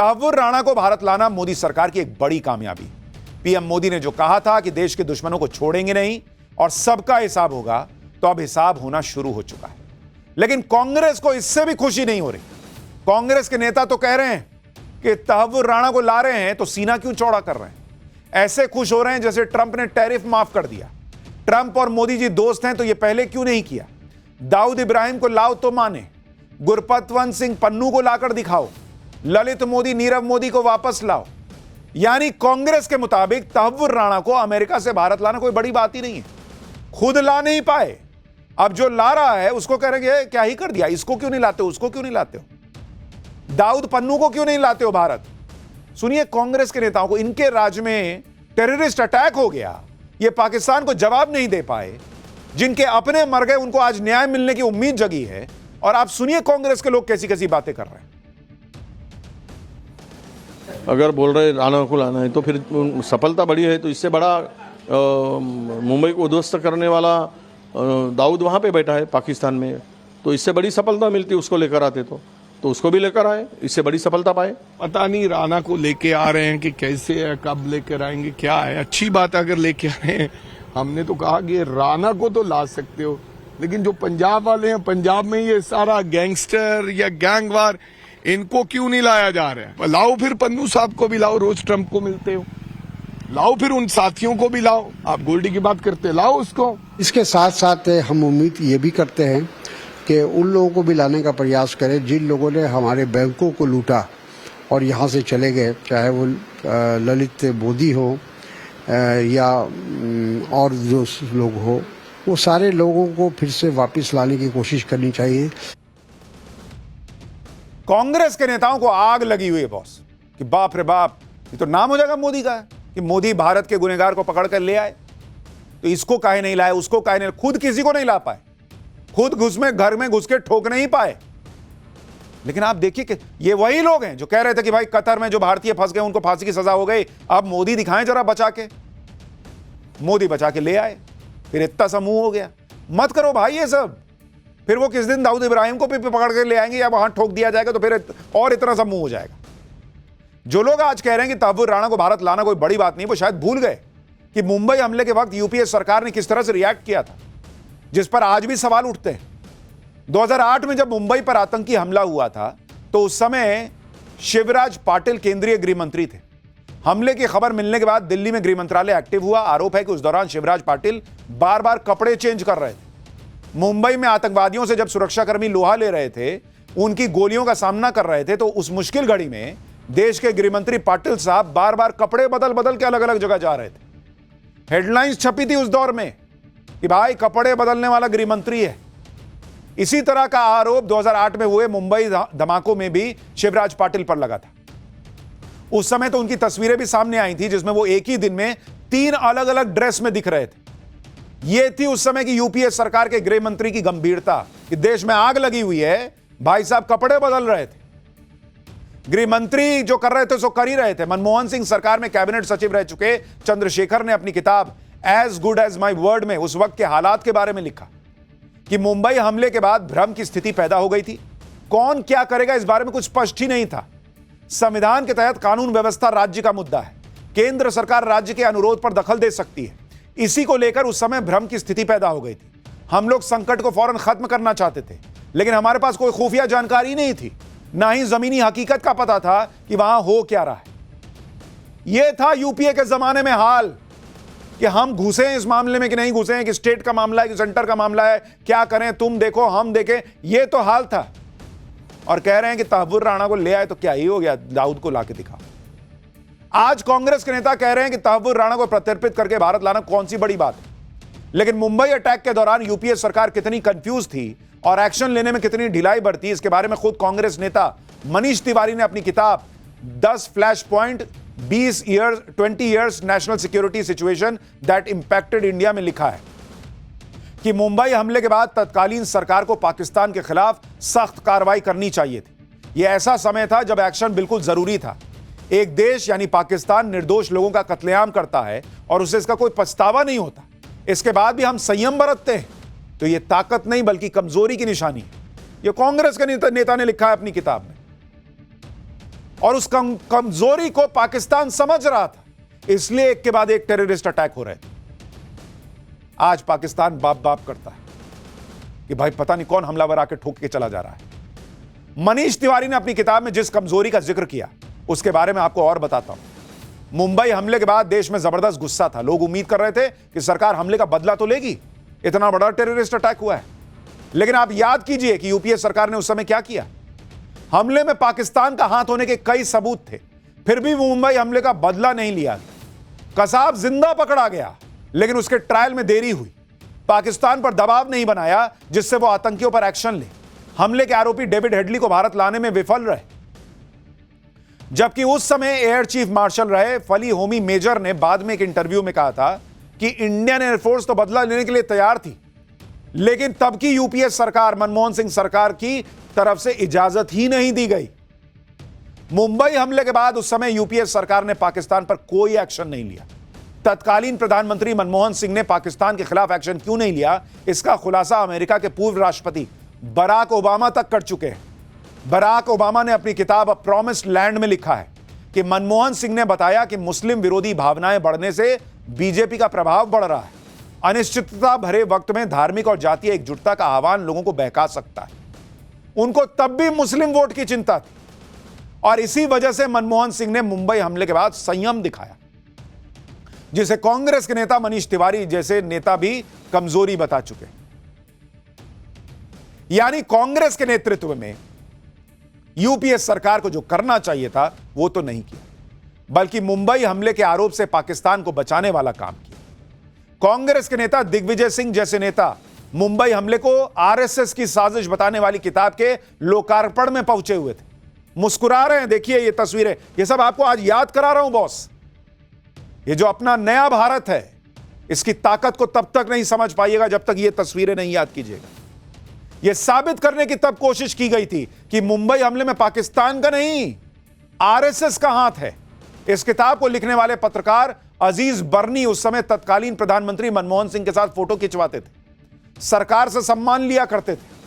तहव्वुर राणा को भारत लाना मोदी सरकार की एक बड़ी कामयाबी। पीएम मोदी ने जो कहा था कि देश के दुश्मनों को छोड़ेंगे नहीं और सबका हिसाब होगा, तो अब हिसाब होना शुरू हो चुका है। लेकिन कांग्रेस को इससे भी खुशी नहीं हो रही। कांग्रेस के नेता तो कह रहे हैं कि तहव्वुर राणा को ला रहे हैं तो सीना क्यों चौड़ा कर रहे हैं। ऐसे खुश हो रहे हैं जैसे ट्रंप ने टैरिफ माफ कर दिया। ट्रंप और मोदी जी दोस्त हैं तो यह पहले क्यों नहीं किया। दाऊद इब्राहिम को लाओ तो माने, गुरपतवंत सिंह पन्नू को लाकर दिखाओ, ललित मोदी नीरव मोदी को वापस लाओ। यानी कांग्रेस के मुताबिक तहव्वुर राणा को अमेरिका से भारत लाना कोई बड़ी बात ही नहीं है। खुद ला नहीं पाए, अब जो ला रहा है उसको कह रहे हैं क्या ही कर दिया, इसको क्यों नहीं लाते हो, उसको क्यों नहीं लाते हो, दाऊद पन्नू को क्यों नहीं लाते हो भारत। सुनिए कांग्रेस के नेताओं को, इनके राज्य में टेररिस्ट अटैक हो गया, ये पाकिस्तान को जवाब नहीं दे पाए, जिनके अपने मर गए उनको आज न्याय मिलने की उम्मीद जगी है। और आप सुनिए कांग्रेस के लोग कैसी कैसी बातें कर रहे हैं। अगर बोल रहे राणा को लाना है तो फिर सफलता बड़ी है, तो इससे बड़ा मुंबई को उद्ध्वस्त करने वाला दाऊद वहाँ पे बैठा है पाकिस्तान में, तो इससे बड़ी सफलता मिलती उसको लेकर आते तो उसको भी लेकर आए, इससे बड़ी सफलता पाए। पता नहीं राणा को लेके आ रहे हैं कि कैसे है, कब लेकर आएंगे, क्या है। अच्छी बात अगर लेके आ रहे हैं। हमने तो कहा कि राणा को तो ला सकते हो, लेकिन जो पंजाब वाले हैं, पंजाब में ये सारा गैंगस्टर या गैंगवार, इनको क्यों नहीं लाया जा रहा है। लाओ फिर पन्नू साहब को भी लाओ, रोज ट्रंप को मिलते हो, लाओ फिर उन साथियों को भी लाओ। आप गोल्डी की बात करते, लाओ उसको। इसके साथ साथ हम उम्मीद ये भी करते हैं कि उन लोगों को भी लाने का प्रयास करें जिन लोगों ने हमारे बैंकों को लूटा और यहाँ से चले गए, चाहे वो ललित मोदी हो या और जो लोग हो, वो सारे लोगों को फिर से वापस लाने की कोशिश करनी चाहिए। कांग्रेस के नेताओं को आग लगी हुई है बॉस, कि बाप रे बाप, ये तो नाम हो जाएगा मोदी का कि मोदी भारत के गुनहगार को पकड़ कर ले आए, तो इसको काहे नहीं लाए, उसको काहे नहीं, खुद किसी को नहीं ला पाए, खुद घर में घुस के ठोक नहीं पाए। लेकिन आप देखिए कि ये वही लोग हैं जो कह रहे थे कि भाई कतर में जो भारतीय फंस गए उनको फांसी की सजा हो गई, अब मोदी दिखाएं जरा बचा के। मोदी बचा के ले आए, फिर इतना समूह हो गया। मत करो भाई ये सब, फिर वो किस दिन दाऊद इब्राहिम को भी पकड़ के ले आएंगे या वहां ठोक दिया जाएगा तो फिर और इतना समूह हो जाएगा। जो लोग आज कह रहे हैं कि तहव्वुर राणा को भारत लाना कोई बड़ी बात नहीं, वो शायद भूल गए कि मुंबई हमले के वक्त यूपीए सरकार ने किस तरह से रिएक्ट किया था, जिस पर आज भी सवाल उठते हैं। 2008 में जब मुंबई पर आतंकी हमला हुआ था तो उस समय शिवराज पाटिल केंद्रीय गृह मंत्री थे। हमले की खबर मिलने के बाद दिल्ली में गृह मंत्रालय एक्टिव हुआ। आरोप है कि उस दौरान शिवराज पाटिल बार बार कपड़े चेंज कर रहे थे। मुंबई में आतंकवादियों से जब सुरक्षाकर्मी लोहा ले रहे थे, उनकी गोलियों का सामना कर रहे थे, तो उस मुश्किल घड़ी में देश के गृह मंत्री पाटिल साहब बार बार कपड़े बदल बदल के अलग अलग जगह जा रहे थे। हेडलाइंस छपी थी उस दौर में कि भाई कपड़े बदलने वाला गृह मंत्री है। इसी तरह का आरोप 2008 में हुए मुंबई धमाकों में भी शिवराज पाटिल पर लगा था। उस समय तो उनकी तस्वीरें भी सामने आई थी जिसमें वो एक ही दिन में 3 अलग अलग ड्रेस में दिख रहे थे। यह थी उस समय की यूपीए सरकार के गृह मंत्री की गंभीरता कि देश में आग लगी हुई है, भाई साहब कपड़े बदल रहे थे। गृह मंत्री जो कर रहे थे सो कर ही रहे थे। मनमोहन सिंह सरकार में कैबिनेट सचिव रह चुके चंद्रशेखर ने अपनी किताब as good as my word में उस वक्त के हालात के बारे में लिखा कि मुंबई हमले के बाद भ्रम की स्थिति पैदा हो गई थी। कौन क्या करेगा इस बारे में कुछ स्पष्ट ही नहीं था। संविधान के तहत कानून व्यवस्था राज्य का मुद्दा है, केंद्र सरकार राज्य के अनुरोध पर दखल दे सकती है। इसी को लेकर उस समय भ्रम की स्थिति पैदा हो गई थी। हम लोग संकट को फौरन खत्म करना चाहते थे, लेकिन हमारे पास कोई खुफिया जानकारी नहीं थी, ना ही जमीनी हकीकत का पता था कि वहां हो क्या रहा है। यह था यूपीए के जमाने में हाल कि हम घुसे हैं इस मामले में कि नहीं घुसे हैं, कि स्टेट का मामला है कि सेंटर का मामला है, क्या करें, तुम देखो हम देखें, यह तो हाल था। और कह रहे हैं कि तहव्वुर राणा को ले आए तो क्या ही हो गया, दाऊद को लाके दिखा। आज कांग्रेस के नेता कह रहे हैं कि तहव्वुर राणा को प्रत्यर्पित करके भारत लाना कौन सी बड़ी बात है। लेकिन मुंबई अटैक के दौरान यूपीए सरकार कितनी कंफ्यूज थी और एक्शन लेने में कितनी ढिलाई बरती, इसके बारे में खुद कांग्रेस नेता मनीष तिवारी ने अपनी किताब 10 flash point 20 years national security situation that impacted India में लिखा है कि मुंबई हमले के बाद तत्कालीन सरकार को पाकिस्तान के खिलाफ सख्त कार्रवाई करनी चाहिए थी। यह ऐसा समय था जब एक्शन बिल्कुल जरूरी था। एक देश यानी पाकिस्तान निर्दोष लोगों का कत्लेआम करता है और उसे इसका कोई पछतावा नहीं होता, इसके बाद भी हम संयम बरतते हैं, तो यह ताकत नहीं बल्कि कमजोरी की निशानी है। यह कांग्रेस के नेता ने लिखा है अपनी किताब में। और उस कमजोरी को पाकिस्तान समझ रहा था, इसलिए एक के बाद एक टेररिस्ट अटैक हो रहे थे। आज पाकिस्तान बाप बाप करता है कि भाई पता नहीं कौन हमलावर आके ठोक के चला जा रहा है। मनीष तिवारी ने अपनी किताब में जिस कमजोरी का जिक्र किया उसके बारे में आपको और बताता हूं। मुंबई हमले के बाद देश में जबरदस्त गुस्सा था। लोग उम्मीद कर रहे थे कि सरकार हमले का बदला तो लेगी, इतना बड़ा टेररिस्ट अटैक हुआ है। लेकिन आप याद कीजिए कि यूपीए सरकार ने उस समय क्या किया। हमले में पाकिस्तान का हाथ होने के कई सबूत थे, फिर भी मुंबई हमले का बदला नहीं लिया। कसाब जिंदा पकड़ा गया, लेकिन उसके ट्रायल में देरी हुई। पाकिस्तान पर दबाव नहीं बनाया जिससे वो आतंकियों पर एक्शन ले। हमले के आरोपी डेविड हेडली को भारत लाने में विफल रहे, जबकि उस समय एयर चीफ मार्शल रहे फली होमी मेजर ने बाद में एक इंटरव्यू में कहा था कि इंडियन एयरफोर्स तो बदला लेने के लिए तैयार थी, लेकिन तब की यूपीए सरकार, मनमोहन सिंह सरकार की तरफ से इजाजत ही नहीं दी गई। मुंबई हमले के बाद उस समय यूपीए सरकार ने पाकिस्तान पर कोई एक्शन नहीं लिया। तत्कालीन प्रधानमंत्री मनमोहन सिंह ने पाकिस्तान के खिलाफ एक्शन क्यों नहीं लिया, इसका खुलासा अमेरिका के पूर्व राष्ट्रपति बराक ओबामा तक कर चुके हैं। बराक ओबामा ने अपनी किताब अ प्रॉमिस्ड लैंड में लिखा है कि मनमोहन सिंह ने बताया कि मुस्लिम विरोधी भावनाएं बढ़ने से बीजेपी का प्रभाव बढ़ रहा है। अनिश्चितता भरे वक्त में धार्मिक और जातीय एकजुटता का आह्वान लोगों को बहका सकता है। उनको तब भी मुस्लिम वोट की चिंता थी और इसी वजह से मनमोहन सिंह ने मुंबई हमले के बाद संयम दिखाया, जिसे कांग्रेस के नेता मनीष तिवारी जैसे नेता भी कमजोरी बता चुके। यानी कांग्रेस के नेतृत्व में यूपीए सरकार को जो करना चाहिए था वो तो नहीं किया, बल्कि मुंबई हमले के आरोप से पाकिस्तान को बचाने वाला काम किया। कांग्रेस के नेता दिग्विजय सिंह जैसे नेता मुंबई हमले को आरएसएस की साजिश बताने वाली किताब के लोकार्पण में पहुंचे हुए थे। मुस्कुरा रहे हैं, देखिए ये तस्वीरें, ये सब आपको आज याद करा रहा हूं बॉस। ये जो अपना नया भारत है, इसकी ताकत को तब तक नहीं समझ पाइएगा जब तक ये तस्वीरें नहीं याद कीजिएगा। यह साबित करने की तब कोशिश की गई थी कि मुंबई हमले में पाकिस्तान का नहीं, आरएसएस का हाथ है। इस किताब को लिखने वाले पत्रकार अजीज बर्नी उस समय तत्कालीन प्रधानमंत्री मनमोहन सिंह के साथ फोटो खिंचवाते थे, सरकार से सम्मान लिया करते थे।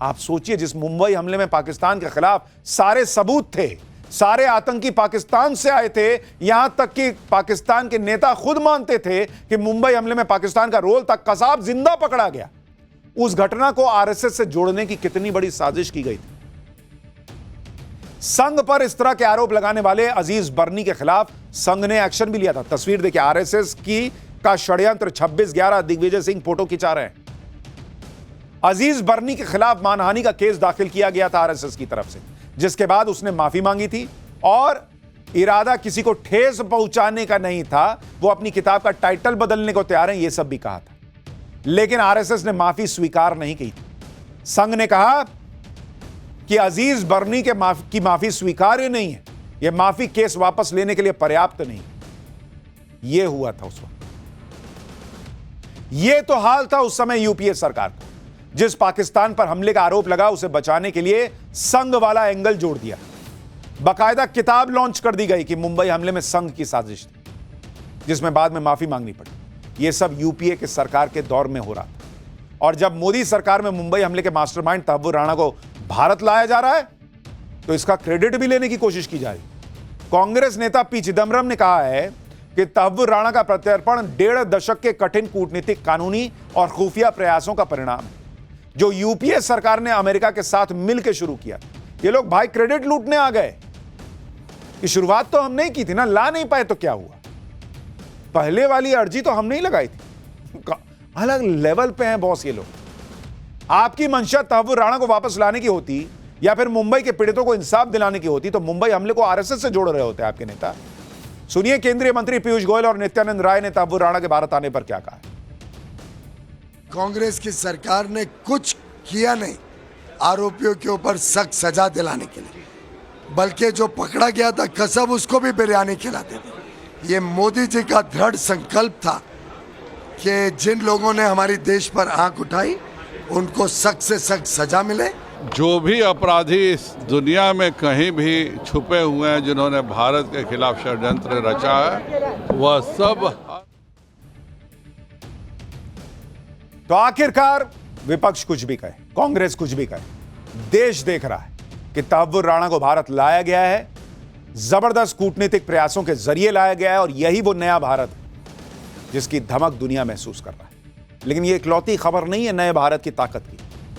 आप सोचिए, जिस मुंबई हमले में पाकिस्तान के खिलाफ सारे सबूत थे, सारे आतंकी पाकिस्तान से आए थे, यहां तक कि पाकिस्तान के नेता खुद मानते थे कि मुंबई हमले में पाकिस्तान का रोल था, कसाब जिंदा पकड़ा गया। उस घटना को आरएसएस से जोड़ने की कितनी बड़ी साजिश की गई थी। संघ पर इस तरह के आरोप लगाने वाले अजीज बर्नी के खिलाफ संघ ने एक्शन भी लिया था। तस्वीर देखिए, आरएसएस की का षड्यंत्र 26/11 दिग्विजय सिंह फोटो खिंचा रहे हैं। अजीज बर्नी के खिलाफ मानहानि का केस दाखिल किया गया था आरएसएस की तरफ से, जिसके बाद उसने माफी मांगी थी और इरादा किसी को ठेस पहुंचाने का नहीं था। वो अपनी किताब का टाइटल बदलने को तैयार है, यह सब भी कहा था, लेकिन आरएसएस ने माफी स्वीकार नहीं की। संघ ने कहा कि अजीज बर्नी की माफी स्वीकार्य नहीं है, यह माफी केस वापस लेने के लिए पर्याप्त नहीं। यह हुआ था उस वक्त। यह तो हाल था उस समय यूपीए सरकार का। जिस पाकिस्तान पर हमले का आरोप लगा, उसे बचाने के लिए संघ वाला एंगल जोड़ दिया। बाकायदा किताब लॉन्च कर दी गई कि मुंबई हमले में संघ की साजिश थी, जिसमें बाद में माफी मांगनी पड़ी। यह सब यूपीए के सरकार के दौर में हो रहा था। और जब मोदी सरकार में मुंबई हमले के मास्टरमाइंड तहव्वुर राणा को भारत लाया जा रहा है, तो इसका क्रेडिट भी लेने की कोशिश की जा रही। कांग्रेस नेता पी चिदम्बरम ने कहा है कि तहव्वुर राणा का प्रत्यर्पण 1.5 दशक के कठिन कूटनीतिक, कानूनी और खुफिया प्रयासों का परिणाम है, जो यूपीए सरकार ने अमेरिका के साथ मिलकर शुरू किया। ये लोग भाई क्रेडिट लूटने आ गए कि शुरुआत तो हमने ही की थी ना, ला नहीं पाए तो क्या हुआ, पहले वाली अर्जी तो हमने ही लगाई थी। अलग लेवल पे हैं बॉस ये लोग। आपकी मंशा तहव्वुर राणा को वापस लाने की होती या फिर मुंबई के पीड़ितों को इंसाफ दिलाने की होती, तो मुंबई हमले को आरएसएस से जोड़ रहे होते आपके नेता। सुनिए केंद्रीय मंत्री पीयूष गोयल और नित्यानंद राय ने तहव्वुर राणा के भारत आने पर क्या कहा। कांग्रेस की सरकार ने कुछ किया नहीं आरोपियों के ऊपर सख्त सजा दिलाने के लिए, बल्कि जो पकड़ा गया था कसब, उसको भी बिरयानी खिलाते थे। ये मोदी जी का दृढ़ संकल्प था कि जिन लोगों ने हमारी देश पर आंख उठाई उनको सख्त से सख्त सजा मिले। जो भी अपराधी इस दुनिया में कहीं भी छुपे हुए हैं जिन्होंने भारत के खिलाफ षड्यंत्र रचा है, वह सब। तो आखिरकार विपक्ष कुछ भी कहे, कांग्रेस कुछ भी कहे, देश देख रहा है कि तहव्वुर राणा को भारत लाया गया है जबरदस्त कूटनीतिक प्रयासों के जरिए लाया गया है और यही वो नया भारत है जिसकी धमक दुनिया महसूस कर रहा है। लेकिन ये इकलौती खबर नहीं है नए भारत की ताकत की।